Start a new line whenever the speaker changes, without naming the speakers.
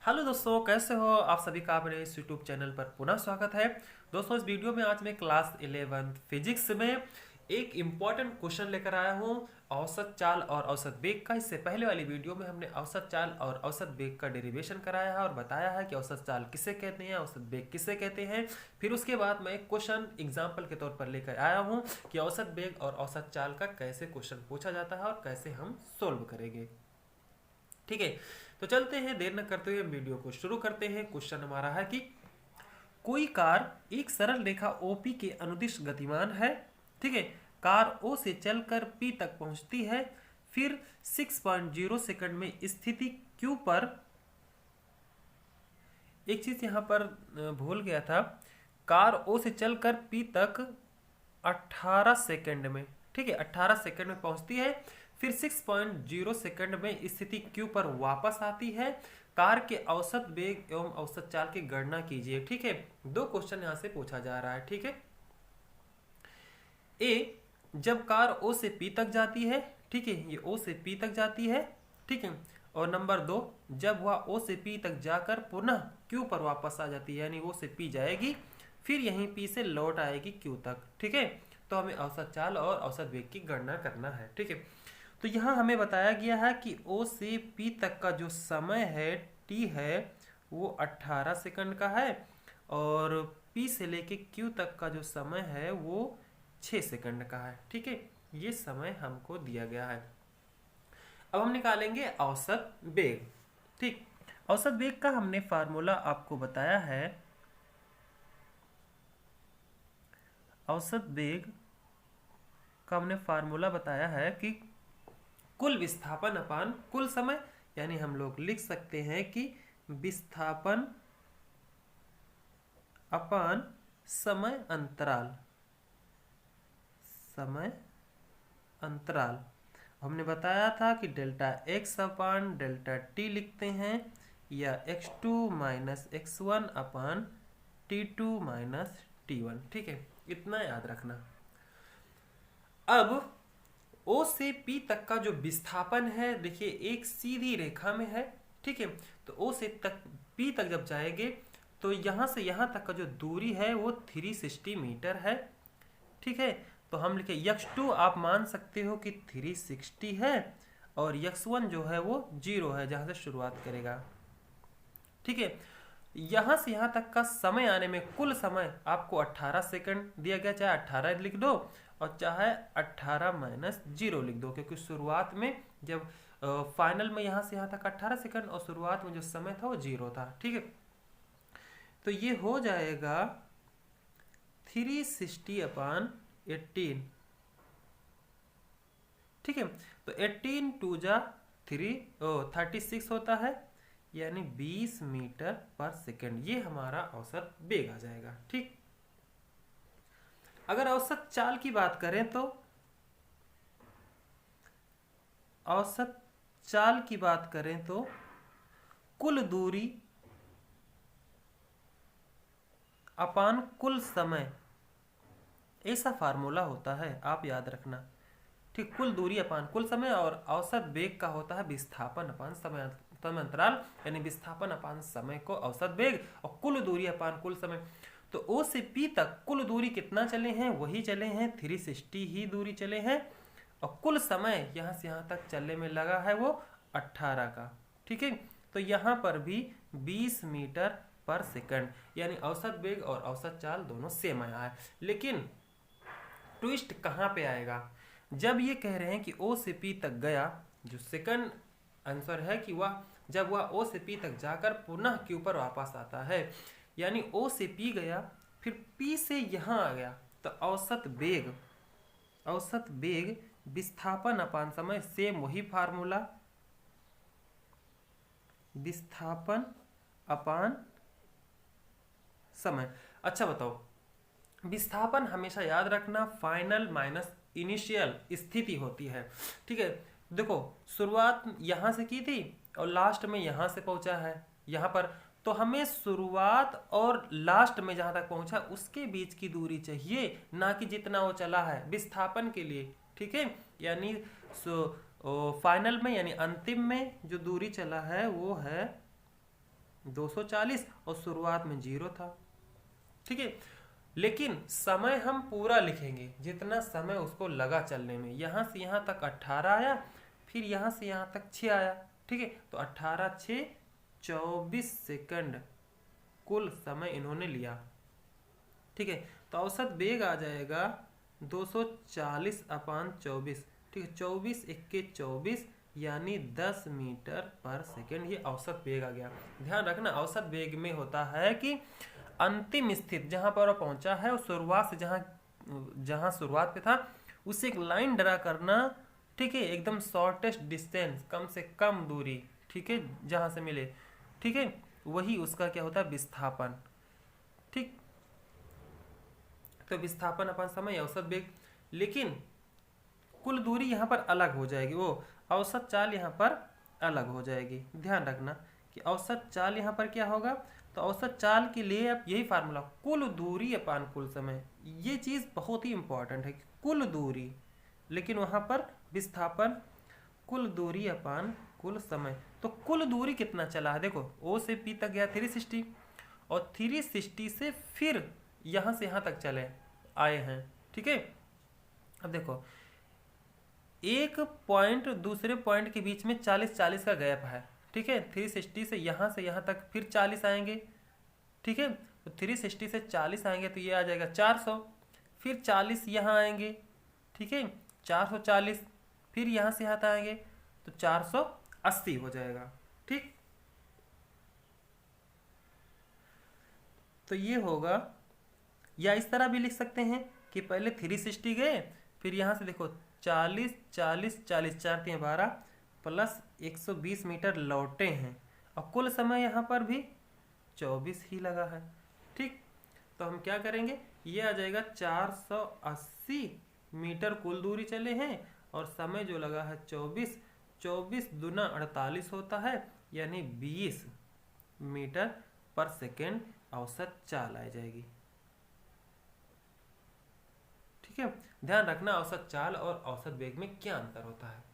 Hello दोस्तों, कैसे हो आप सभी का मेरे इस यूट्यूब चैनल पर पुनः स्वागत है। दोस्तों, इस वीडियो में आज मैं क्लास 11 फिजिक्स में एक इम्पॉर्टेंट क्वेश्चन लेकर आया हूँ, औसत चाल और औसत वेग का। इससे पहले वाली वीडियो में हमने औसत चाल और औसत वेग का डेरिवेशन कराया है और बताया है कि औसत चाल किसे कहते हैं, औसत वेग किसे कहते हैं। फिर उसके बाद मैं एक क्वेश्चन एग्जाम्पल के तौर पर लेकर आया हूँ कि औसत वेग और औसत चाल का कैसे क्वेश्चन पूछा जाता है और कैसे हम सोल्व करेंगे। ठीक है, तो चलते हैं, देर न करते हुए वीडियो को शुरू करते हैं। क्वेश्चन हमारा है कि कोई कार एक सरल रेखा OP के अनुदिश गतिमान है। ठीक है, कार O से चलकर P तक पहुंचती है, फिर 6.0 सेकंड में स्थिति Q पर। एक चीज यहां पर भूल गया था, कार O से चलकर P तक 18 सेकंड में, ठीक है, 18 सेकंड में पहुंचती है, फिर 6.0 सेकंड में स्थिति Q पर वापस आती है। कार के औसत वेग एवं औसत चाल की गणना कीजिए। ठीक है, दो क्वेश्चन यहां से पूछा जा रहा है। ठीक है, ए, जब कार O से P तक जाती है, ठीक है, ये O से P तक जाती है, ठीक है, और नंबर 2, जब वह O से P तक जाकर पुनः Q पर वापस आ जाती है, यानी O से P जाएगी, फिर यहीं P से लौट आएगी Q तक। ठीक है, तो हमें औसत चाल और औसत वेग की गणना करना है। ठीक है, तो यहाँ हमें बताया गया है कि O से P तक का जो समय है T है वो 18 सेकंड का है, और P से लेके Q तक का जो समय है वो 6 सेकंड का है। ठीक है, ये समय हमको दिया गया है। अब हम निकालेंगे औसत वेग। ठीक, औसत वेग का हमने फार्मूला आपको बताया है। औसत वेग का हमने फार्मूला बताया है कि कुल विस्थापन अपान कुल समय, यानी हम लोग लिख सकते हैं कि विस्थापन अपान समय अंतराल। समय अंतराल हमने बताया था कि डेल्टा x अपान डेल्टा t लिखते हैं, या x2 माइनस x1 अपान t2 माइनस t1। ठीक है, इतना याद रखना। अब O से P तक का जो विस्थापन है, देखिए एक सीधी रेखा में है। ठीक है, तो O से तक P तक जब जाएंगे तो यहाँ से यहाँ तक का जो दूरी है वो 360 मीटर है। ठीक है, तो हम लिखे x2 आप मान सकते हो कि 360 है, और x1 जो है वो 0 है, जहाँ से शुरुआत करेगा। ठीक है, यहाँ से यहाँ तक का समय आने में कुल समय आपको 18 सेकंड दिया गया, चाहे 18 लिख दो और चाहे 18 माइनस 0 लिख दो, क्योंकि शुरुआत में जब फाइनल में यहाँ से यहाँ तक 18 सेकंड और शुरुआत में जो समय था वो 0 था। ठीक है, तो ये हो जाएगा 360 अपान 18। ठीक है, तो 18 टू जा 36 होता है, यानी 20 मीटर पर सेकंड। ये हमारा औसत वेग आ जाएगा। ठीक, अगर औसत चाल की बात करें तो औसत चाल की बात करें तो कुल दूरी अपान कुल समय, ऐसा फार्मूला होता है, आप याद रखना। ठीक, कुल दूरी अपान कुल समय, और औसत वेग का होता है विस्थापन अपान समय अंतराल, यानी विस्थापन अपान समय को औसत वेग, और कुल दूरी अपान कुल समय। तो O से P तक कुल दूरी कितना चले हैं, वही चले हैं 360 ही दूरी चले हैं, और कुल समय यहाँ से यहाँ तक चलने में लगा है वो 18 का। ठीक है, तो यहाँ पर भी 20 मीटर पर सेकंड, यानी औसत वेग और औसत चाल दोनों सेम आया है। लेकिन ट्विस्ट कहाँ पे आएगा, जब ये कह रहे हैं कि O से P तक गया, जो सेकंड आंसर है कि वह जब वह O से P तक जाकर पुनः Q पर वापस आता है, यानी O से P गया फिर P से यहाँ आ गया, तो औसत वेग विस्थापन अपान समय, सेम वही फार्मूला, विस्थापन अपान समय। अच्छा बताओ, विस्थापन हमेशा याद रखना फाइनल माइनस इनिशियल स्थिति होती है। ठीक है, देखो शुरुआत यहाँ से की थी और लास्ट में यहाँ से पहुंचा है यहाँ पर, तो हमें शुरुआत और लास्ट में जहाँ तक पहुंचा उसके बीच की दूरी चाहिए, ना कि जितना वो चला है विस्थापन के लिए। ठीक है, यानी फाइनल में यानी अंतिम में जो दूरी चला है वो है 240 और शुरुआत में 0 था। ठीक है, लेकिन समय हम पूरा लिखेंगे, जितना समय उसको लगा चलने में। यहाँ से यहाँ तक 18 आया, फिर यहाँ से यहाँ तक 6 आया। ठीक है, तो 18 6 24 सेकंड कुल समय इन्होंने लिया। ठीक है, तो औसत वेग आ जाएगा 240/24। ठीक है, 24 एक्के 24 यानी 10 मीटर पर सेकेंड, ये औसत वेग आ गया। ध्यान रखना, औसत वेग में होता है कि अंतिम स्थिति जहां पर वो पहुंचा है, और शुरुआत से जहां शुरुआत पे था उससे एक लाइन ड्रा करना। ठीक है, एकदम शॉर्टेस्ट डिस्टेंस, कम से कम दूरी, ठीक है, जहां से मिले। ठीक है, वही उसका क्या होता है, विस्थापन। ठीक, तो विस्थापन अपन समय, औसत वेग। लेकिन कुल दूरी यहाँ पर अलग हो जाएगी, वो औसत चाल यहाँ पर अलग हो जाएगी। ध्यान रखना कि औसत चाल यहाँ पर क्या होगा, तो औसत चाल के लिए आप यही फार्मूला, कुल दूरी अपान कुल समय। ये चीज़ बहुत ही इंपॉर्टेंट है, कुल दूरी, लेकिन वहाँ पर विस्थापन, कुल दूरी अपान कुल समय। तो कुल दूरी कितना चला है, देखो ओ से पी तक गया 360, और 360 से फिर यहाँ से यहाँ तक चले आए हैं। ठीक है, अब देखो एक पॉइंट दूसरे पॉइंट के बीच में 40-40 का गैप है। ठीक है, 360 से यहाँ तक फिर 40 आएंगे। ठीक है, तो 360 से 40 आएंगे तो ये आ जाएगा 400, फिर 40 यहाँ आएंगे। ठीक है, 440, फिर यहाँ से यहाँ आएंगे तो 480 हो जाएगा। ठीक, तो ये होगा, या इस तरह भी लिख सकते हैं कि पहले 360 गए, फिर यहाँ से देखो 40 40 40 4 3 12 प्लस 120 मीटर लौटे हैं, और कुल समय यहाँ पर भी 24 ही लगा है। ठीक, तो हम क्या करेंगे, ये आ जाएगा 480 मीटर कुल दूरी चले हैं, और समय जो लगा है 24, 24 दूना 48 होता है, यानी 20 मीटर पर सेकेंड औसत चाल आ जाएगी। ठीक है, ध्यान रखना औसत चाल और औसत वेग में क्या अंतर होता है।